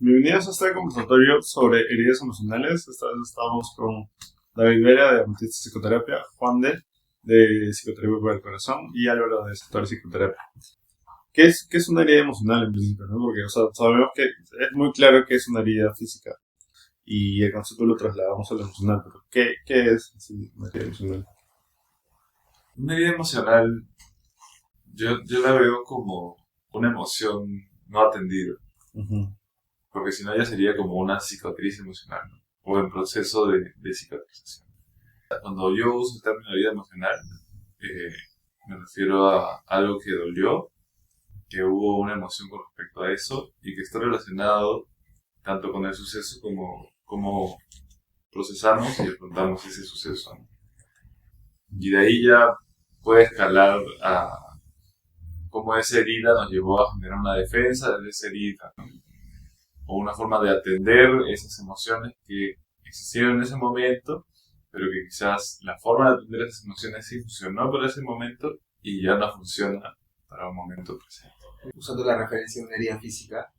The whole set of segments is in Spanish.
Bienvenidos a este conversatorio sobre heridas emocionales. Esta vez estamos con David Vera de Ametista Psicoterapia, Juan de Psicoterapia para el Corazón y Álvaro de Sector Psicoterapia. ¿Qué es una herida emocional en principio? ¿No? Porque sabemos que es muy claro que es una herida física y el concepto lo trasladamos a lo emocional, pero ¿qué es una herida emocional? Una herida emocional, yo la veo como una emoción no atendida, Uh-huh. porque si no ya sería como una cicatriz emocional, ¿no? O en proceso de cicatrización. Cuando yo uso el término herida emocional, eh, me refiero a algo que dolió, que hubo una emoción con respecto a eso y que está relacionado tanto con el suceso como procesamos y afrontamos ese suceso, ¿no? Y de ahí ya puede escalar a cómo esa herida nos llevó a generar una defensa de esa herida, ¿no? O una forma de atender esas emociones que existieron en ese momento, pero que quizás la forma de atender esas emociones sí funcionó para ese momento y ya no funciona para un momento presente. Usando la referencia de una herida física,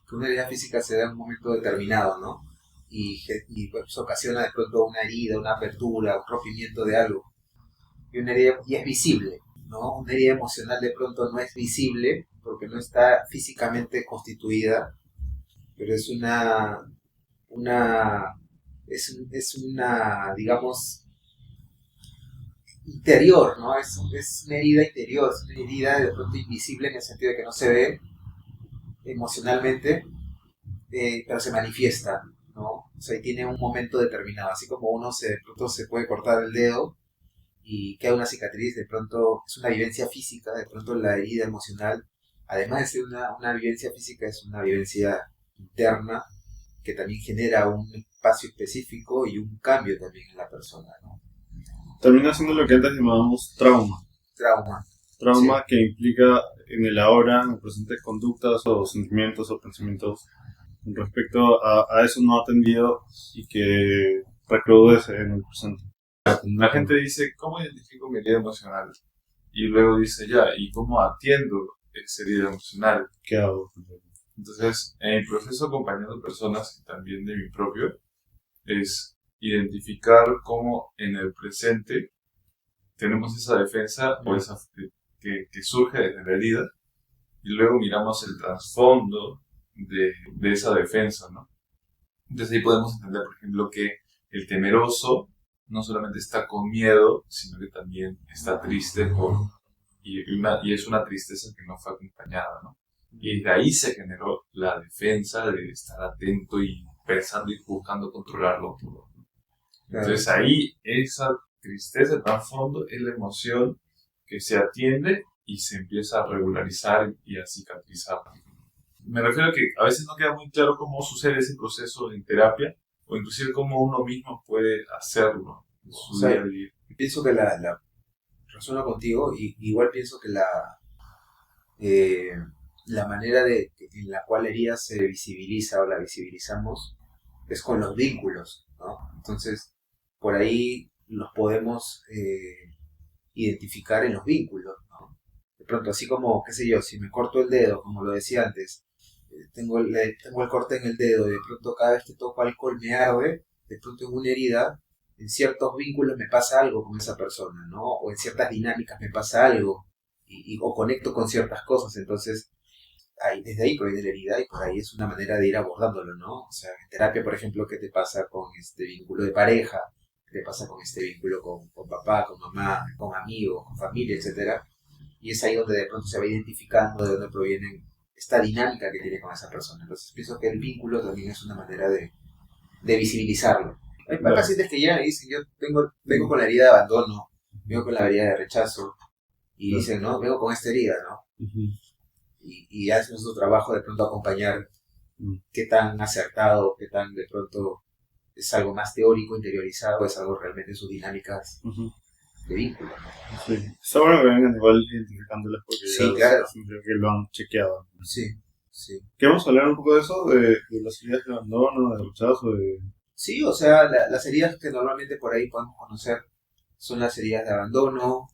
que una herida física se da en un momento determinado, ¿no? Y pues, ocasiona de pronto una herida, una apertura, un rompimiento de algo. Y una herida y es visible, ¿no? Una herida emocional de pronto no es visible porque no está físicamente constituida, pero es una digamos, interior, ¿no? Es una herida interior, es una herida de pronto invisible en el sentido de que no se ve emocionalmente, pero se manifiesta, ¿no? O sea, y tiene un momento determinado, así como uno de pronto se puede cortar el dedo y queda una cicatriz, de pronto es una vivencia física, de pronto la herida emocional, además de ser una vivencia física, es una vivencia interna que también genera un espacio específico y un cambio también en la persona, ¿no? Termina siendo lo que antes llamábamos trauma. Trauma, Sí. Que implica en el ahora, en el presente, conductas o sentimientos o pensamientos con respecto a eso no atendido y que recrudece en el presente. La gente dice, ¿cómo identifico mi herida emocional? Y luego dice, ya, ¿y cómo atiendo esa herida emocional? ¿Qué hago? Entonces, en el proceso acompañando personas y también de mi propio, es identificar cómo en el presente tenemos esa defensa o esa que surge desde la herida y luego miramos el trasfondo de esa defensa, ¿no? Entonces ahí podemos entender, por ejemplo, que el temeroso no solamente está con miedo, sino que también está triste y es una tristeza que no fue acompañada, ¿no? Y de ahí se generó la defensa de estar atento y pensando y buscando controlarlo todo, ¿no? Entonces ahí esa tristeza, el trasfondo, es la emoción que se atiende y se empieza a regularizar y a cicatrizar. Me refiero a que a veces no queda muy claro cómo sucede ese proceso en terapia o inclusive cómo uno mismo puede hacerlo en su día a día. Pienso que la resueno contigo y igual pienso que la manera en la cual la herida se visibiliza o la visibilizamos es con los vínculos, ¿no? Entonces, por ahí los podemos identificar en los vínculos, ¿no? De pronto, así como, qué sé yo, si me corto el dedo, como lo decía antes, tengo el corte en el dedo, y de pronto cada vez que toco alcohol me arde, de pronto en una herida, en ciertos vínculos me pasa algo con esa persona, ¿no? O en ciertas dinámicas me pasa algo, o conecto con ciertas cosas, entonces desde ahí proviene la herida y por ahí es una manera de ir abordándolo, ¿no? O sea, en terapia, por ejemplo, ¿qué te pasa con este vínculo de pareja? ¿Qué te pasa con este vínculo con papá, con mamá, con amigos, con familia, etcétera? Y es ahí donde de pronto se va identificando de dónde proviene esta dinámica que tiene con esa persona. Entonces pienso que el vínculo también es una manera de visibilizarlo. Hay pacientes que llegan y dicen, yo vengo con la herida de abandono, vengo con la herida de rechazo, y dicen, no, vengo con esta herida, ¿no? Uh-huh. Y hace nuestro trabajo de pronto acompañar qué tan acertado, qué tan de pronto es algo más teórico, interiorizado, es algo realmente sus dinámicas de vínculo, ¿no? Sí. Está bueno que vengan igual identificándolas porque sí, claro, que lo han chequeado. Sí, sí. ¿Queremos hablar un poco de eso? De las heridas de abandono, de rechazo, de... Sí, o sea, las heridas que normalmente por ahí podemos conocer son las heridas de abandono,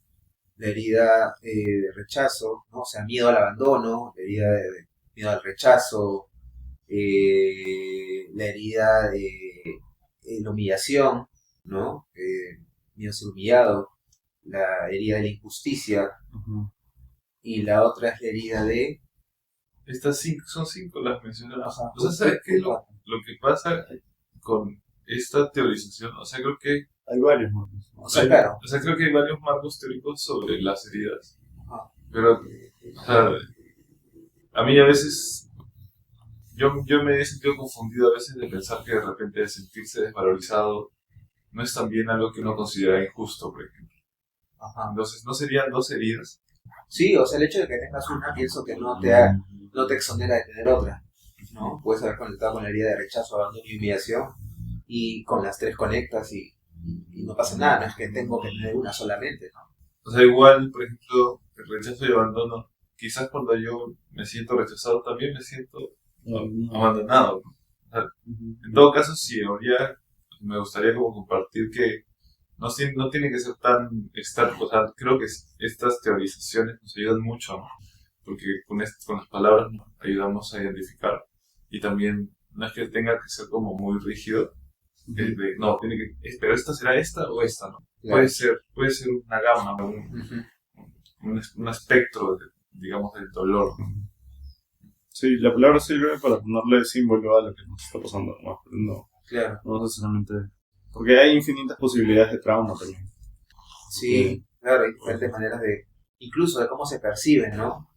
la herida de rechazo, ¿no? O sea, miedo al abandono, la herida de miedo al rechazo, la herida de la humillación, ¿no? Miedo a ser humillado, la herida de la injusticia, Ujú. y la otra es la herida de... Estas son 5 las mencionadas. Ajá. O sea, ¿sabes qué? Lo que pasa con esta teorización, o sea, creo que Hay varios marcos. O sea, claro. O sea, creo que hay varios marcos teóricos sobre las heridas. Ajá. Pero, o sea, a mí a veces, yo me he sentido confundido a veces de pensar que de repente sentirse desvalorizado no es también algo que uno considera injusto, por ejemplo. Ajá. Entonces, ¿no serían 2 heridas? Sí, o sea, el hecho de que tengas una, pienso que no te exonera de tener otra, ¿no? Puedes haber conectado con la herida de rechazo, abandono y humillación, y con las 3 conectas y no pasa nada, no es que tengo que tener una solamente, ¿no? O sea, igual, por ejemplo, el rechazo y abandono, quizás cuando yo me siento rechazado también me siento abandonado, ¿no? O sea, en todo caso, sí, habría, me gustaría como compartir que no tiene que ser tan estático. O sea, creo que estas teorizaciones nos ayudan mucho, ¿no? Porque con las palabras nos ayudamos a identificar. Y también no es que tenga que ser como muy rígido. No, tiene que, pero esta será esta o esta, ¿no? Claro. Puede ser una gama, Ujú. un espectro, digamos, del dolor, ¿no? Sí, la palabra sirve para ponerle símbolo a lo que nos está pasando, ¿no? Pero Claro. no necesariamente... Porque hay infinitas posibilidades de trauma también. Sí, claro, hay diferentes maneras de, incluso de cómo se perciben, ¿no?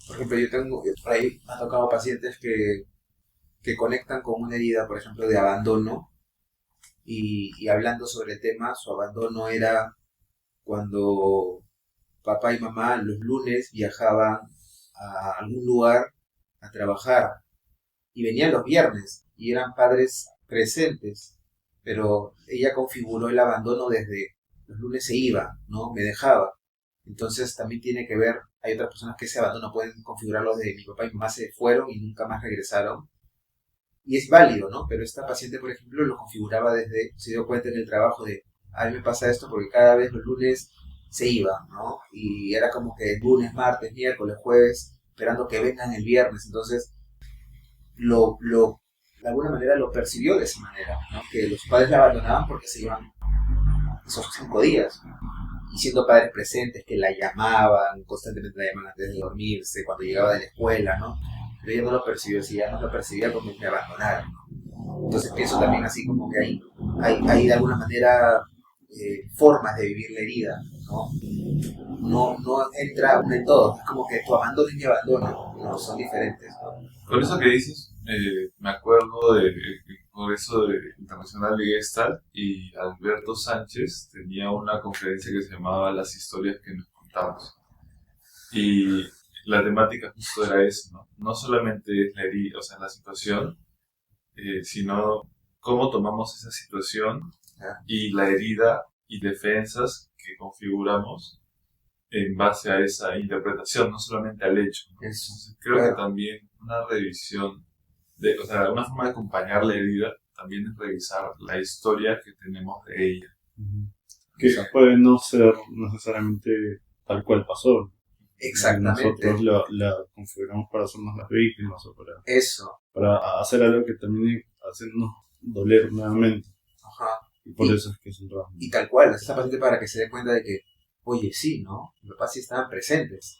Por ejemplo, por ahí me ha tocado pacientes que conectan con una herida, por ejemplo, de abandono, y hablando sobre el tema, su abandono era cuando papá y mamá los lunes viajaban a algún lugar a trabajar y venían los viernes y eran padres presentes, pero ella configuró el abandono desde los lunes se iba, ¿no? Me dejaba. Entonces también tiene que ver, hay otras personas que ese abandono pueden configurarlo de mi papá y mamá se fueron y nunca más regresaron. Y es válido, ¿no? Pero esta paciente, por ejemplo, lo configuraba se dio cuenta en el trabajo de, a mí me pasa esto porque cada vez los lunes se iba, ¿no? Y era como que lunes, martes, miércoles, jueves, esperando que vengan el viernes. Entonces, de alguna manera lo percibió de esa manera, ¿no? Que los padres la abandonaban porque se iban esos 5 días. Y siendo padres presentes, que la llamaban, constantemente la llamaban antes de dormirse, cuando llegaba de la escuela, ¿no? Pero ella no lo percibió así, ella no lo percibía como que me abandonaron, ¿no? Entonces pienso también así como que hay de alguna manera formas de vivir la herida, ¿no? No entra una en todo, es como que tu abandono y mi abandono, no, son diferentes, ¿no? Con eso que dices, me acuerdo del Congreso Internacional de Gestalt y Alberto Sánchez tenía una conferencia que se llamaba Las historias que nos contamos. Y la temática justo era eso, ¿no? No solamente es la herida, o sea, la situación, sino cómo tomamos esa situación y la herida y defensas que configuramos en base a esa interpretación, no solamente al hecho, ¿no? Entonces, creo que también una revisión, o sea, una forma de acompañar la herida también es revisar la historia que tenemos de ella. Que puede no ser necesariamente tal cual pasó. Exactamente. Nosotros la configuramos para hacernos las víctimas o Eso. para hacer algo que termine haciéndonos doler nuevamente. Ajá. Y por eso es que es un trabajo. Y tal cual, esta paciente para que se dé cuenta de que, oye, sí, ¿no? Mis papás sí estaban presentes,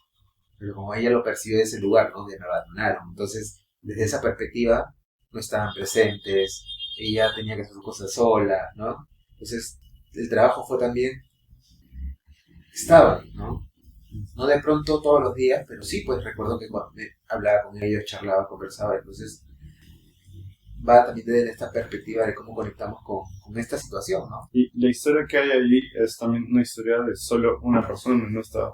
pero como ella lo percibió de ese lugar, ¿no? Donde me abandonaron. Entonces, desde esa perspectiva, no estaban presentes, ella tenía que hacer sus cosas sola, ¿no? Entonces, el trabajo fue también, estaban, ¿no? No de pronto todos los días, pero sí, pues recuerdo que cuando me hablaba con ellos, charlaba, conversaba, entonces va también desde esta perspectiva de cómo conectamos con esta situación, ¿no? Y la historia que hay allí es también una historia de solo una persona, no está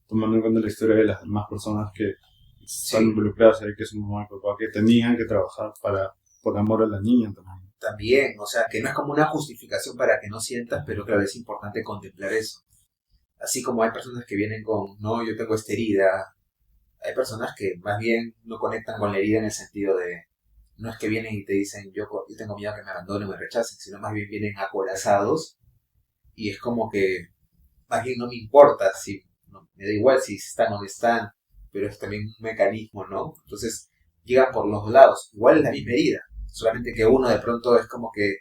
tomando en cuenta la historia de las demás personas que están involucradas ahí, que es un mamá y papá, que tenían que trabajar por amor a la niña también. También, o sea, que no es como una justificación para que no sientas, pero claro, es importante contemplar eso. Así como hay personas que vienen con, no, yo tengo esta herida, hay personas que más bien no conectan con la herida en el sentido de, no es que vienen y te dicen, yo tengo miedo a que me abandonen o me rechacen, sino más bien vienen acorazados y es como que, más bien no me importa, me da igual si están o no están, pero es también un mecanismo, ¿no? Entonces, llegan por los dos lados. Igual es la misma herida, solamente que uno de pronto es como que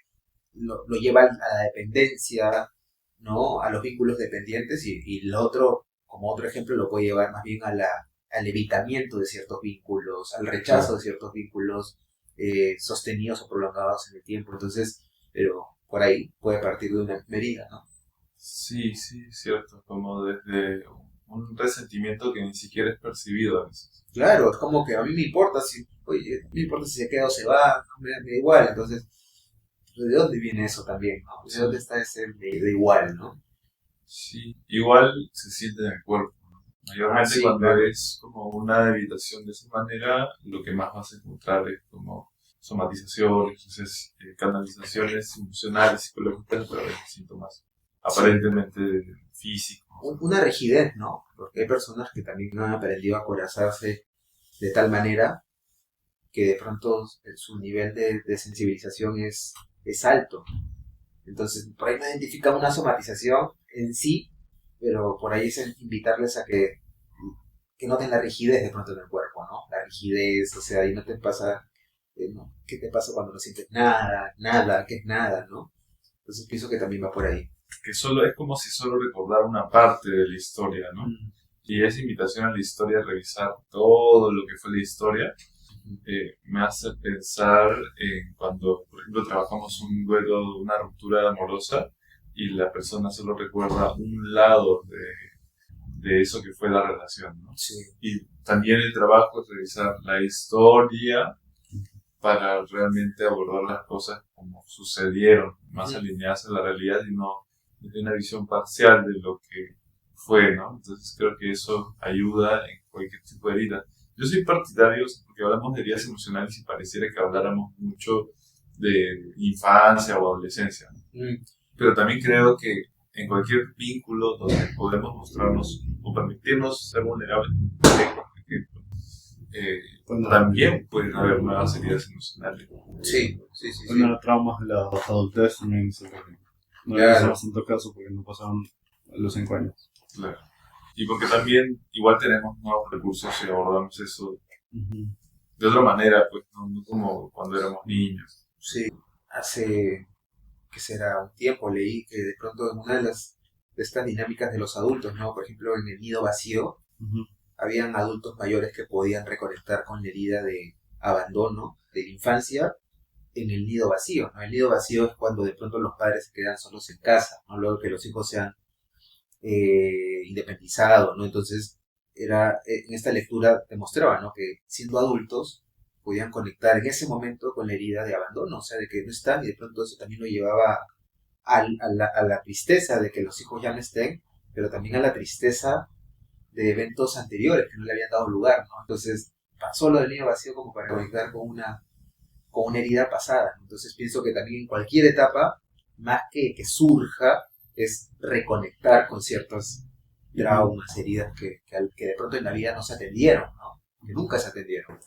lo lleva a la dependencia, ¿no? A los vínculos dependientes y el otro, como otro ejemplo, lo puede llevar más bien al evitamiento de ciertos vínculos, al rechazo de ciertos vínculos sostenidos o prolongados en el tiempo. Entonces, pero por ahí puede partir de una medida, ¿no? Sí, sí, es cierto, como desde un resentimiento que ni siquiera es percibido a veces. Claro, es como que a mí me importa si, oye, no me importa si se queda o se va, no, me da igual. Entonces, ¿de dónde viene eso también, no? ¿De dónde está ese de igual, no? Sí, igual se siente en el cuerpo, ¿no? Mayormente Sí, cuando claro. es como una debilitación de esa manera, lo que más vas a encontrar es como somatizaciones, entonces, canalizaciones emocionales, psicológicas, pero de síntomas Sí. aparentemente físicos. Una rigidez, ¿no? Porque hay personas que también han aprendido a acorazarse de tal manera que de pronto su nivel de sensibilización es alto. Entonces, por ahí no identifica una somatización en sí, pero por ahí es invitarles a que noten la rigidez de pronto en el cuerpo, ¿no? La rigidez, o sea, ahí no te pasa, ¿no? ¿Qué te pasa cuando no sientes nada? Nada, ¿qué es nada, no? Entonces pienso que también va por ahí. Que solo es como si solo recordara una parte de la historia, ¿no? Mm. Y esa invitación a la historia, a revisar todo lo que fue la historia, me hace pensar en cuando, por ejemplo, trabajamos un duelo, una ruptura amorosa y la persona solo recuerda un lado de eso que fue la relación, ¿no? Sí. Y también el trabajo es revisar la historia para realmente abordar las cosas como sucedieron, más alineadas a la realidad y no desde una visión parcial de lo que fue, ¿no? Entonces creo que eso ayuda en cualquier tipo de herida. Yo soy partidario, porque hablamos de heridas emocionales y pareciera que habláramos mucho de infancia o adolescencia, ¿no? Mm. Pero también creo que en cualquier vínculo donde podemos mostrarnos o permitirnos ser vulnerables, eh, Bueno, también pueden haber nuevas heridas emocionales. Sí, sí, sí, sí. bueno, traumas de la adultez también no le Claro. hacemos tanto caso porque no pasaron los 5 años. Claro. Y porque también igual tenemos nuevos recursos y abordamos eso Ujú. de otra manera, pues no como cuando éramos niños. Sí. Hace, ¿qué será? Un tiempo leí que de pronto en una de estas dinámicas de los adultos, ¿no? Por ejemplo, en el nido vacío, Ujú. habían adultos mayores que podían reconectar con la herida de abandono de la infancia en el nido vacío, ¿no? El nido vacío es cuando de pronto los padres se quedan solos en casa, ¿no? Luego que los hijos se han independizado, ¿no? Entonces, en esta lectura demostraba, ¿no? Que siendo adultos podían conectar en ese momento con la herida de abandono, o sea, de que no están y de pronto eso también lo llevaba a la tristeza de que los hijos ya no estén, pero también a la tristeza de eventos anteriores que no le habían dado lugar, ¿no? Entonces, pasó lo del nido vacío como para conectar con una herida pasada. Entonces pienso que también en cualquier etapa, más que surja, es reconectar con ciertos traumas, heridas que de pronto en la vida no se atendieron, ¿no? Que nunca se atendieron.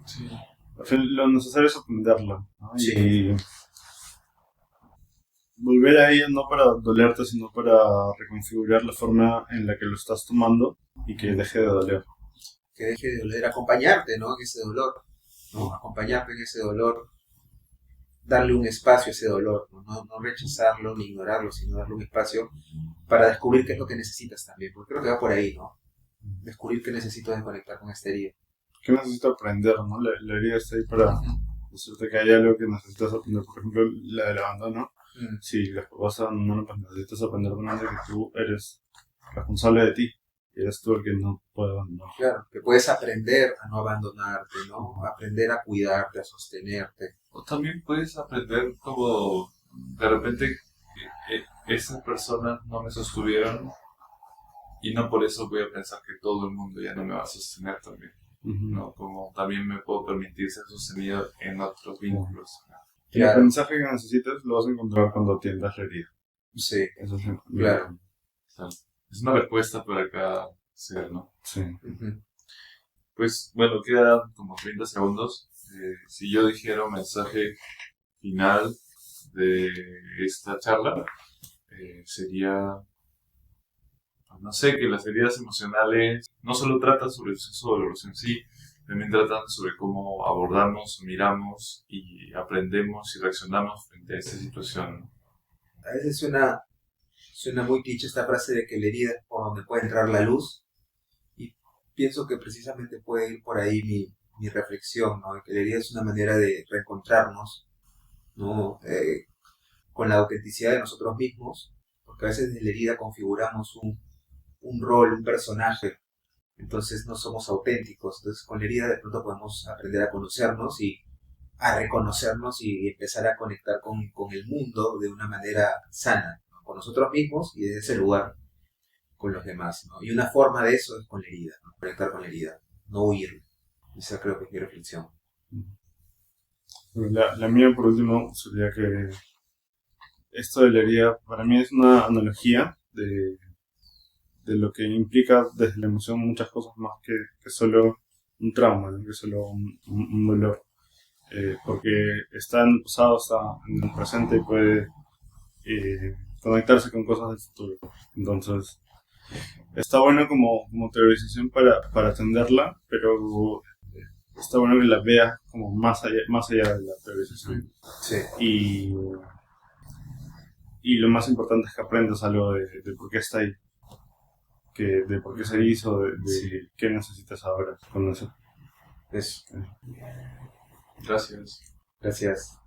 Sí. Al fin, lo necesario es aprenderlo, ¿no? Sí. Y volver a ella no para dolerte, sino para reconfigurar la forma en la que lo estás tomando y que deje de doler. Que deje de doler, acompañarte, ¿no? En ese dolor, ¿no? Acompañarte en ese dolor, darle un espacio a ese dolor, ¿no? No rechazarlo ni ignorarlo, sino darle un espacio para descubrir qué es lo que necesitas también, porque creo que va por ahí, ¿no? Descubrir qué necesito desconectar con esta herida. ¿Qué necesito aprender, no? La herida está ahí para decirte que hay algo que necesitas aprender. Por ejemplo, la del abandono. Mm. Si las cosas abandonan, pues necesitas aprender de que tú eres responsable de ti. Y eres tú el que no puede abandonar. Claro, que puedes aprender a no abandonarte, ¿no? Aprender a cuidarte, a sostenerte. O también puedes aprender como de repente esas personas no me sostuvieron y no por eso voy a pensar que todo el mundo ya no me va a sostener también, ¿no? Como también me puedo permitir ser sostenido en otros vínculos. El aprendizaje que necesitas lo vas a encontrar cuando atiendas la herida. Sí, Eso es claro. O sea, es una respuesta para cada ser, ¿no? Sí. Pues bueno, quedan como 30 segundos. Si yo dijera un mensaje final de esta charla, sería, no sé, que las heridas emocionales no solo tratan sobre el proceso doloroso en sí, también tratan sobre cómo abordamos, miramos y aprendemos y reaccionamos frente a esta situación. A veces suena muy cliché esta frase de que la herida es por donde puede entrar la luz, y pienso que precisamente puede ir por ahí mi reflexión, ¿no? De que la herida es una manera de reencontrarnos, ¿no? Con la autenticidad de nosotros mismos, porque a veces desde la herida configuramos un rol, un personaje, entonces no somos auténticos. Entonces con la herida de pronto podemos aprender a conocernos y a reconocernos y empezar a conectar con el mundo de una manera sana, ¿no? Con nosotros mismos y desde ese lugar con los demás, ¿no? Y una forma de eso es con la herida, ¿no? Conectar con la herida, no huir. Esa creo que es mi reflexión. La mía, por último, sería que esto de la herida para mí es una analogía de lo que implica desde la emoción muchas cosas más que solo un trauma, ¿no? Que solo un dolor. Porque está en el pasado, está en el presente y puede conectarse con cosas del futuro. Entonces, está bueno como teorización para atenderla, pero está bueno que la veas como más allá de la teorización. Sí. Y lo más importante es que aprendas algo de por qué está ahí, de por qué se hizo, de qué necesitas ahora con eso. Eso. Gracias. Gracias.